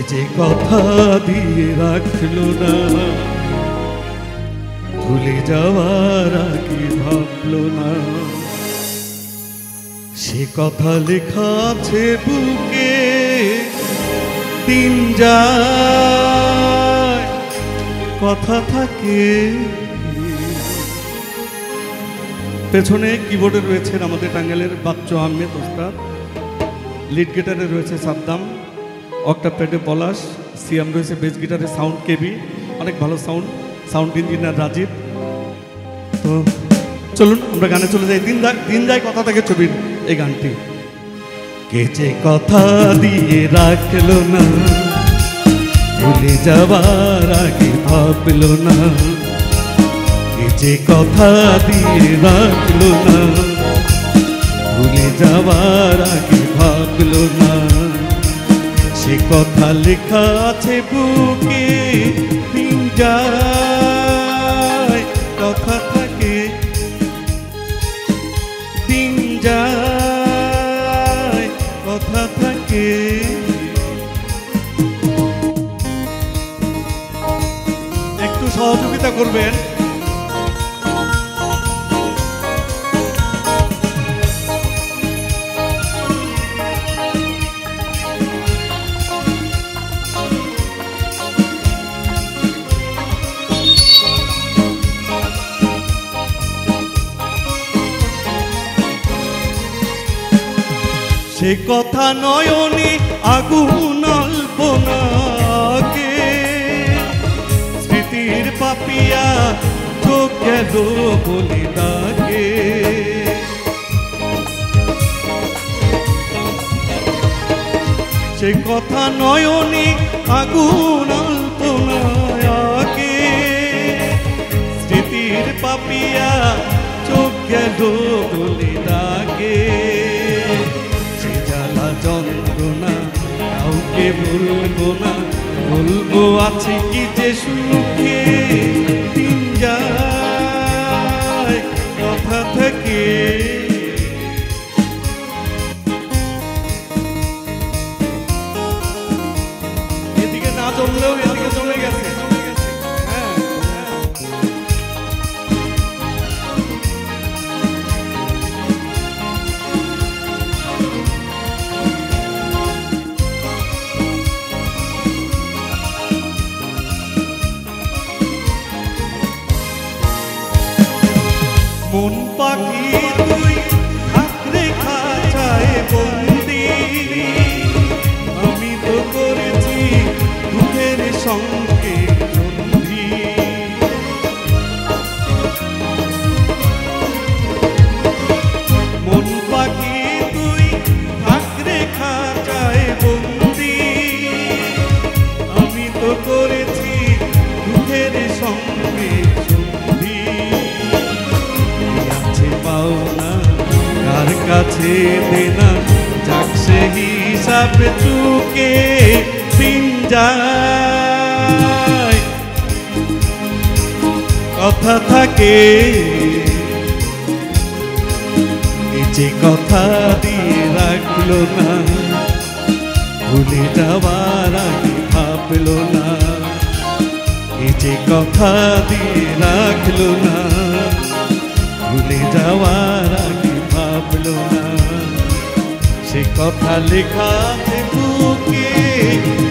যে কথা দিয়ে রাখলো না, ভুলে যাওয়ার আগে ভাবলো না, সে কথা লেখা আছে বুকে। দিন যায় কথা থাকে। পেছনে কিবোর্ডে রয়েছেন আমাদের টাঙ্গাইলের বাচ্চু আহমেদ ওস্তাদ, লিড গিটারে রয়েছে সাদ্দাম, অক্টাপ্যাডে পলাশ, সিয়াম রয়েছে বেস গিটারে সাউন্ড কেবি, অনেক ভালো সাউন্ড ইঞ্জিনিয়ার রাজীব। তো চলুন আমরা গানে চলে যাই। দিন যায় কথা থাকে ছবির এই গানটি। কে যে কথা দিয়ে রাখলো না, ভুলে যাবার আগে ভাবলো না, কে যে কথা দিয়ে রাখলো না, ভুলে যাবার আগে ভাবলো না, সে কথা লেখা আছে বুকে। দিন যায় কথা থাকে, দিন যায় কথা থাকে। একটু সহযোগিতা করবেন। সে কথা নয়নে আগুন অল্পনাকে, স্মৃতির পাপিয়া চোখ গেল বলে ডাকে। সে কথা নয়নে আগুন অল্পনাকে, স্মৃতির পাপিয়া চোখ গেল বলে ডাকে। যন্ত্রণা কাউকে বলবো না, বলবো আছে কি যে সুখে। দিন যায় কথা থাকে, এদিকে না জমলেও এদিকে জমে গেছে। মন পাখি তুই আঁকড়ে খাঁচায় বন্দি, আমি তো করেছি দুঃখের সঙ্গে বন্দি। মন পাখি তুই আঁকড়ে খাঁচায় বন্দি, আমি তো করেছি দুঃখের সঙ্গে বন্দি। পাওনা কার কাছে দেনা, যাক সে হিসাব চুকে। দিন যায় কথা থাকে, এই যে কথা দিয়ে রাখলো না, ভুলে যাওয়ার আগে ভাবলো না, এই যে কথা দিয়ে রাখলো না, ভুলে যাওয়ার আগে ভাবলো না, সে কথা লেখা আছে বুকে।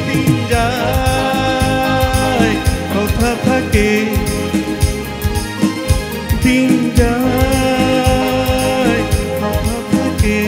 দিন যায় কথা থাকে, দিন যায় কথা থাকে।